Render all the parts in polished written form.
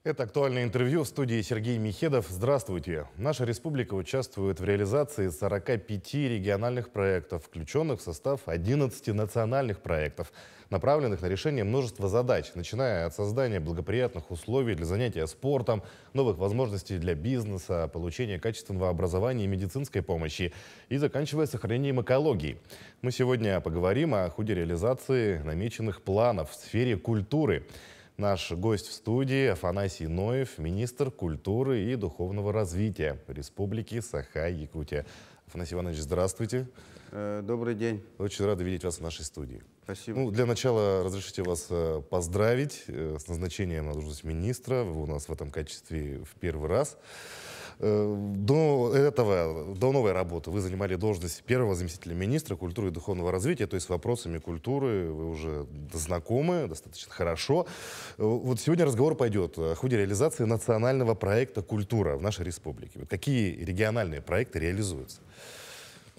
Это актуальное интервью в студии Сергей Михедов. Здравствуйте. Наша республика участвует в реализации 45 региональных проектов, включенных в состав 11 национальных проектов, направленных на решение множества задач, начиная от создания благоприятных условий для занятия спортом, новых возможностей для бизнеса, получения качественного образования и медицинской помощи и заканчивая сохранением экологии. Мы сегодня поговорим о ходе реализации намеченных планов в сфере культуры. Наш гость в студии Афанасий Ноев, министр культуры и духовного развития Республики Саха-Якутия. Афанасий Иванович, здравствуйте. Добрый день. Очень рады видеть вас в нашей студии. Спасибо. Для начала разрешите вас поздравить с назначением на должность министра. Вы у нас в этом качестве в первый раз. До новой работы вы занимали должность первого заместителя министра культуры и духовного развития, то есть с вопросами культуры вы уже знакомы достаточно хорошо. Вот сегодня разговор пойдет о ходе реализации национального проекта «Культура» в нашей республике. Вот какие региональные проекты реализуются?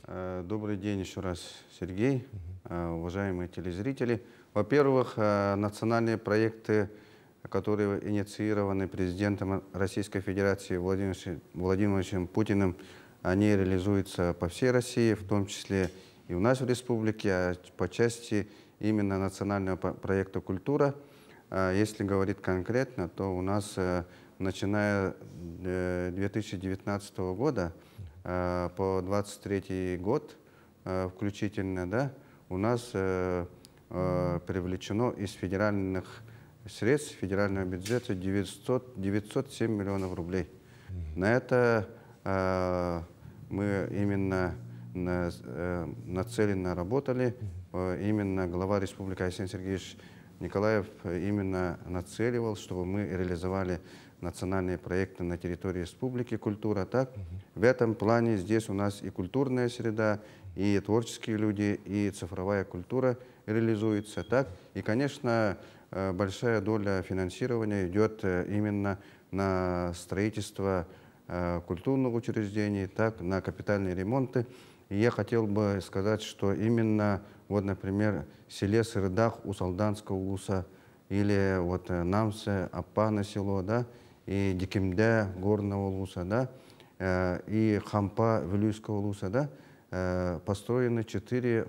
Добрый день еще раз, Сергей, уважаемые телезрители. Во-первых, национальные проекты, которые инициированы президентом Российской Федерации Владимиром Владимировичем Путиным, они реализуются по всей России, в том числе и у нас в республике, а по части именно национального проекта «Культура». Если говорить конкретно, то у нас, начиная с 2019 года по 2023 год включительно, да, у нас привлечено из федеральных средств федерального бюджета 907 миллионов рублей. На это мы именно нацеленно работали. Именно глава республики Арсений Сергеевич Николаев именно нацеливал, чтобы мы реализовали национальные проекты на территории республики «Культура». Так, в этом плане здесь у нас и культурная среда, и творческие люди, и цифровая культура реализуется. Так, и, конечно, большая доля финансирования идет именно на строительство культурных учреждений, так, на капитальные ремонты. И я хотел бы сказать, что именно, вот, например, в селе Сырдах у Салданского улуса, или вот Намсе, Аппана село, да, и Дикимде горного улуса, да, и Хампа Вилюйского улуса, да, построены 4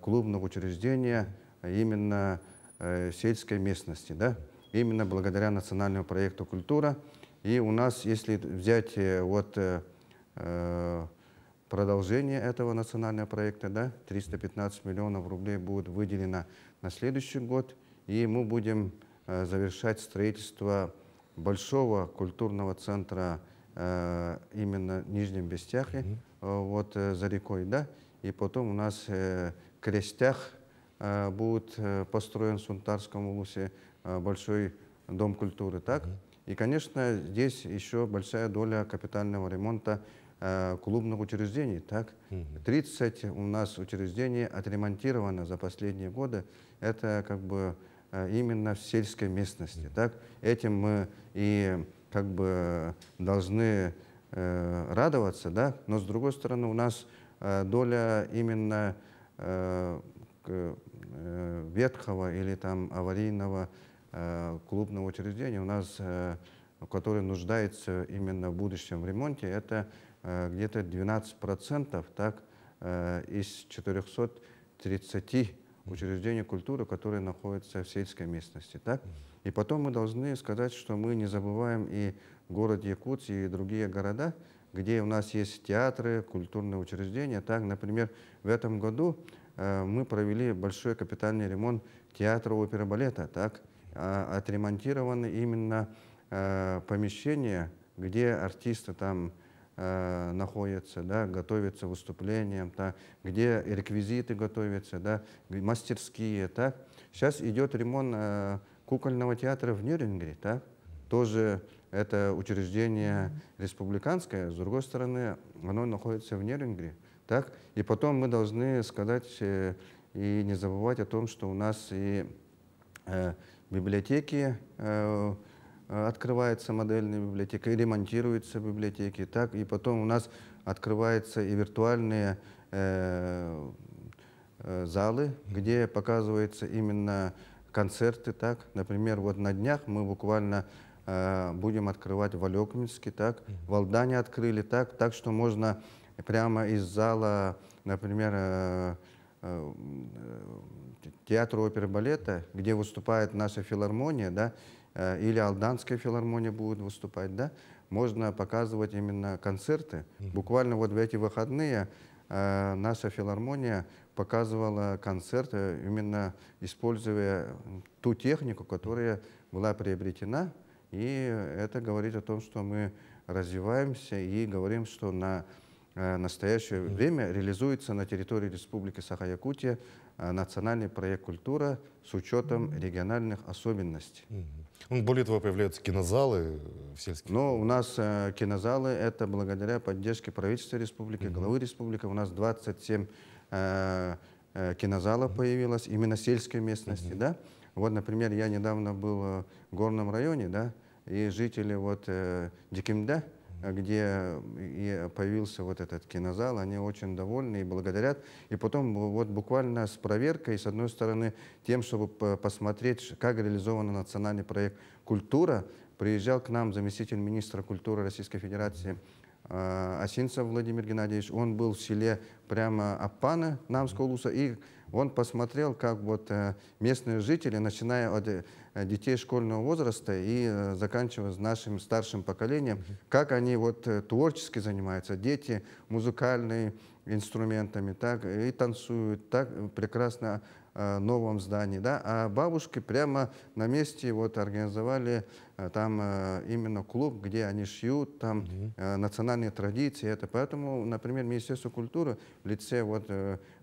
клубных учреждения именно сельской местности, да, именно благодаря национальному проекту «Культура». И у нас, если взять вот продолжение этого национального проекта, да, 315 миллионов рублей будет выделено на следующий год, и мы будем завершать строительство большого культурного центра именно в Нижнем Бестяхе, вот за рекой, да, и потом у нас Крестях будет построен в Сунтарском улусе большой дом культуры, так? И, конечно, здесь еще большая доля капитального ремонта клубных учреждений, так? 30 у нас учреждений отремонтировано за последние годы. Это как бы именно в сельской местности, так? Этим мы и как бы должны радоваться, да? Но с другой стороны у нас доля именно ветхого или там аварийного клубного учреждения у нас, который нуждается именно в будущем в ремонте, это где-то 12%, так, из 430 учреждений культуры, которые находятся в сельской местности. Так? И потом мы должны сказать, что мы не забываем и город Якутск, и другие города, где у нас есть театры, культурные учреждения. Так, например, в этом году мы провели большой капитальный ремонт театра оперы и балета. Так? Отремонтированы именно помещения, где артисты там находятся, да, готовятся к выступлениям, да, где реквизиты готовятся, да, мастерские. Так? Сейчас идет ремонт кукольного театра в Нюрнберге. Так? Тоже это учреждение республиканское, с другой стороны, оно находится в Нюрнберге. Так? И потом мы должны сказать и не забывать о том, что у нас и библиотеки, открывается модельная библиотека, и ремонтируются библиотеки. Так? И потом у нас открываются и виртуальные залы, где показываются именно концерты. Так? Например, вот на днях мы буквально будем открывать в Алекминске, так, в Алдане открыли, так что можно прямо из зала, например, театра оперы и балета, где выступает наша филармония, да, или Алданская филармония будет выступать, да, можно показывать именно концерты. Буквально вот в эти выходные наша филармония показывала концерты, именно используя ту технику, которая была приобретена. И это говорит о том, что мы развиваемся и говорим, что на настоящее время реализуется на территории Республики Саха-Якутия национальный проект «Культура» с учетом региональных особенностей. Ну, более того, появляются кинозалы в сельских. Но у нас кинозалы — это благодаря поддержке правительства республики, главы республики. У нас 27 кинозалов появилось именно в сельской местности. Да? Вот, например, я недавно был в горном районе, да, и жители вот Дикимда, где и появился вот этот кинозал, они очень довольны и благодарят. И потом вот буквально с проверкой, с одной стороны, тем, чтобы посмотреть, как реализован национальный проект «Культура», приезжал к нам заместитель министра культуры Российской Федерации Осинцев Владимир Геннадьевич. Он был в селе прямо Аппана Намского улуса, и он посмотрел, как вот местные жители, начиная от детей школьного возраста и заканчивая нашим старшим поколением, как они вот творчески занимаются. Дети музыкальными инструментами, так и танцуют, так прекрасно в новом здании, да, а бабушки прямо на месте вот организовали там именно клуб, где они шьют, там национальные традиции. Это поэтому, например, Министерство культуры в лице вот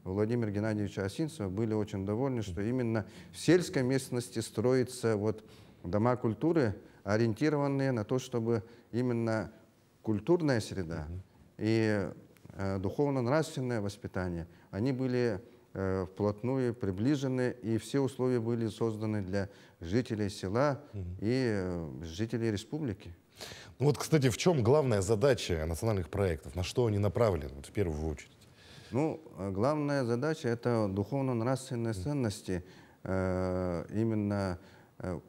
Владимира Геннадьевича Осинцева были очень довольны, что именно в сельской местности строятся вот дома культуры, ориентированные на то, чтобы именно культурная среда и духовно-нравственное воспитание, они были вплотную приближены, и все условия были созданы для жителей села и жителей республики. Ну вот, кстати, в чем главная задача национальных проектов? На что они направлены, вот, в первую очередь? Ну, главная задача — это духовно-нравственные ценности, именно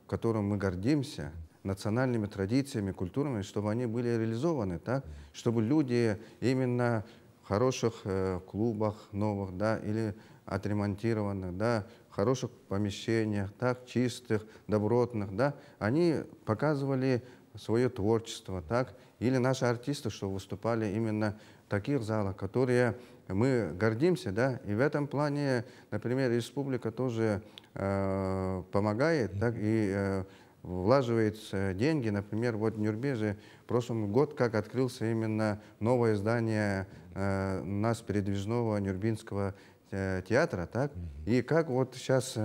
которым мы гордимся, национальными традициями, культурами, чтобы они были реализованы, так? Чтобы люди именно в хороших клубах новых, да, или отремонтированных, да, в хороших помещениях, так, чистых, добротных, да, они показывали свое творчество, так, или наши артисты, что выступали именно в таких залах, которые мы гордимся, да, и в этом плане, например, республика тоже помогает, так, и влаживает деньги. Например, вот в Нюрбеже в прошлом год как открылся именно новое здание нас передвижного Нюрбинского театра, так? И как вот сейчас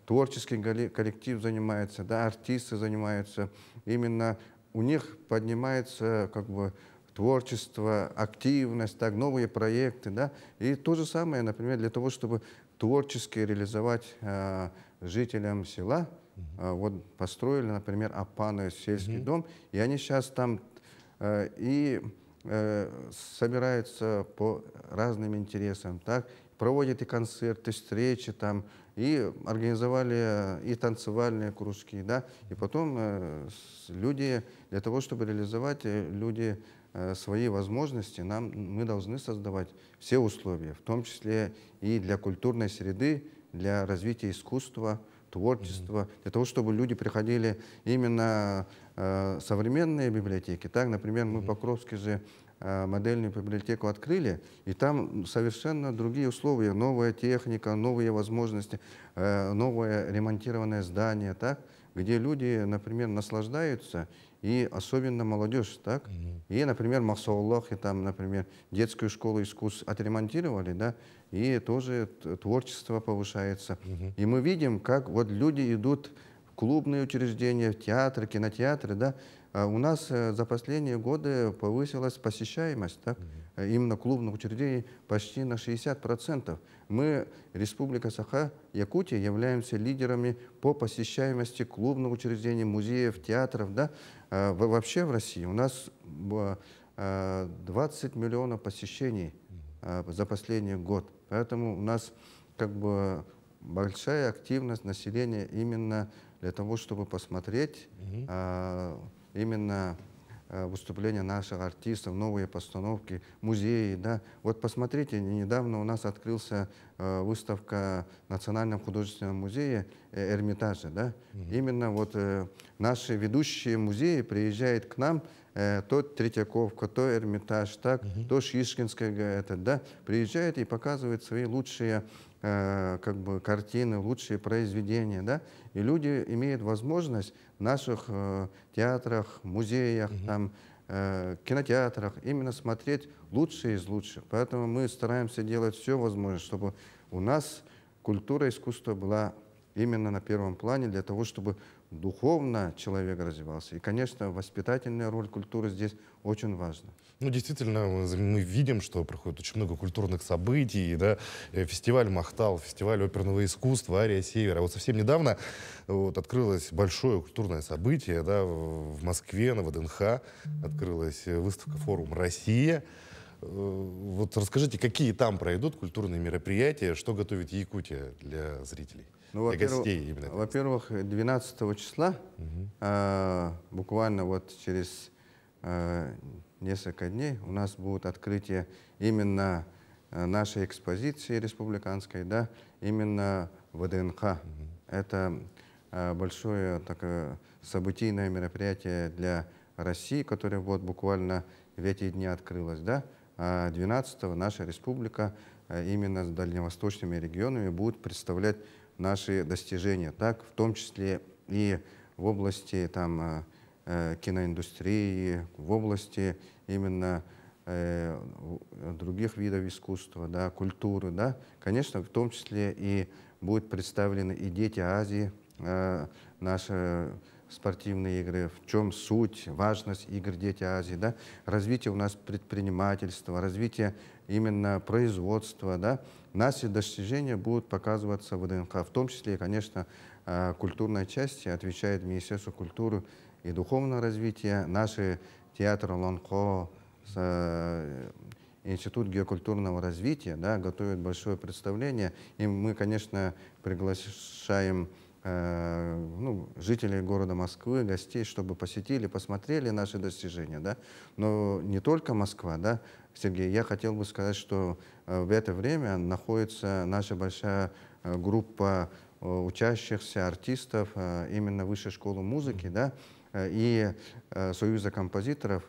творческий коллектив занимается, да, артисты занимаются, именно у них поднимается как бы творчество, активность, так, новые проекты, да, и то же самое, например, для того, чтобы творчески реализовать жителям села, вот построили, например, Аппана сельский дом, и они сейчас там и собираются по разным интересам, так, проводят и концерты, встречи там, и организовали и танцевальные кружки, да, и потом люди, для того, чтобы реализовать, люди свои возможности, мы должны создавать все условия, в том числе и для культурной среды, для развития искусства, творчества, для того, чтобы люди приходили именно современные библиотеки. Так, например, мы в Покровске же модельную библиотеку открыли, и там совершенно другие условия, новая техника, новые возможности, новое ремонтированное здание, так, где люди, например, наслаждаются, и особенно молодежь, так. И, например, Махсауллах, и там, например, детскую школу искусств отремонтировали, да, и тоже творчество повышается. И мы видим, как вот люди идут в клубные учреждения, в театры, кинотеатры, да. У нас за последние годы повысилась посещаемость, так, именно клубных учреждений почти на 60%. Мы, Республика Саха-Якутия, являемся лидерами по посещаемости клубных учреждений, музеев, театров, да. Вообще в России у нас 20 миллионов посещений за последний год. Поэтому у нас как бы большая активность населения именно для того, чтобы посмотреть именно выступления наших артистов, новые постановки, музеи. Да. Вот посмотрите, недавно у нас открылся выставка в Национальном художественном музее Эрмитажа. Да. Именно вот наши ведущие музеи приезжают к нам, то Третьяковка, то Эрмитаж, так, то Шишкинская, да, приезжают и показывают свои лучшие как бы картины, лучшие произведения, да, и люди имеют возможность в наших театрах, музеях, там, кинотеатрах именно смотреть лучшие из лучших. Поэтому мы стараемся делать все возможное, чтобы у нас культура и искусство была именно на первом плане, для того, чтобы духовно человек развивался. И, конечно, воспитательная роль культуры здесь очень важна. Ну, действительно, мы видим, что проходит очень много культурных событий, да, фестиваль Махтал, фестиваль оперного искусства, Ария Север. А вот совсем недавно вот открылось большое культурное событие, да, в Москве, на ВДНХ, открылась выставка «Форум Россия». Вот расскажите, какие там пройдут культурные мероприятия, что готовит Якутия для зрителей, Ну, для гостей именно? Во-первых, 12 числа, буквально вот через несколько дней у нас будет открытие именно нашей экспозиции республиканской, да, именно ВДНХ. Это большое такое событийное мероприятие для России, которое вот буквально в эти дни открылось, да. А 12-го наша республика именно с дальневосточными регионами будет представлять наши достижения, так, в том числе и в области там, киноиндустрии, в области именно других видов искусства, да, культуры. Да. Конечно, в том числе и будут представлены и дети Азии, наши спортивные игры, в чем суть, важность игр «Дети Азии», да? Развитие у нас предпринимательства, развитие именно производства. Да? Наши достижения будут показываться в ВДНХ, в том числе, конечно, культурной части отвечает Министерство культуры и духовного развития, наши театры Лонхо, Институт геокультурного развития, да, готовят большое представление, и мы, конечно, приглашаем жителей города Москвы, гостей, чтобы посетили, посмотрели наши достижения. Да? Но не только Москва, да, Сергей, я хотел бы сказать, что в это время находится наша большая группа учащихся артистов именно Высшей школы музыки, да, и Союза композиторов.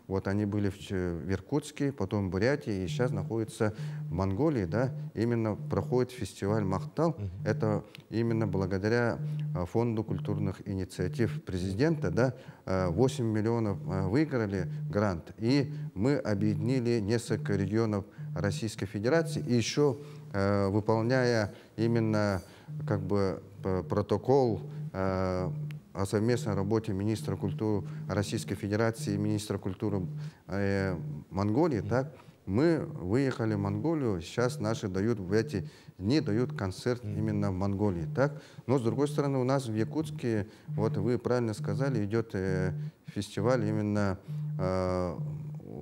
Вот они были в Иркутске, потом в Бурятии, и сейчас находятся в Монголии. Да? Именно проходит фестиваль Махтал. Это именно благодаря Фонду культурных инициатив президента. Да? 8 миллионов выиграли грант. И мы объединили несколько регионов Российской Федерации. И еще выполняя именно как бы протокол о совместной работе министра культуры Российской Федерации и министра культуры Монголии, так, мы выехали в Монголию, сейчас наши дают в эти дни дают концерт именно в Монголии. Так. Но с другой стороны, у нас в Якутске, вот вы правильно сказали, идет фестиваль именно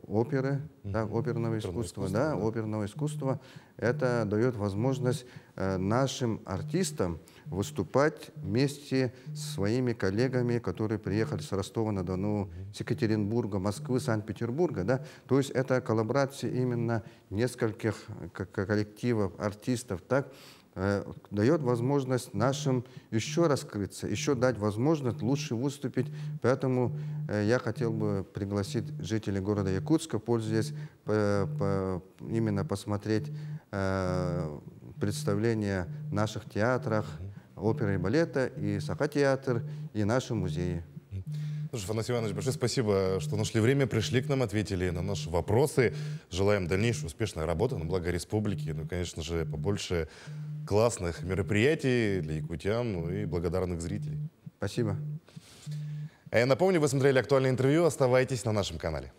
оперы, да, оперного искусства, да, оперного искусства. Это дает возможность нашим артистам выступать вместе с своими коллегами, которые приехали с Ростова-на-Дону, с Екатеринбурга, Москвы, Санкт-Петербурга. Да? То есть это коллаборация именно нескольких коллективов, артистов. Так? Дает возможность нашим еще раскрыться, еще дать возможность лучше выступить. Поэтому я хотел бы пригласить жителей города Якутска, пользуясь именно посмотреть представления в наших театрах, оперы и балета, и Саха-театр, и наши музеи. Слушай, Афанасий Иванович, большое спасибо, что нашли время, пришли к нам, ответили на наши вопросы. Желаем дальнейшей успешной работы на благо республики. Ну, конечно же, побольше классных мероприятий для якутян, ну и благодарных зрителей. Спасибо. А я напомню, вы смотрели актуальное интервью. Оставайтесь на нашем канале.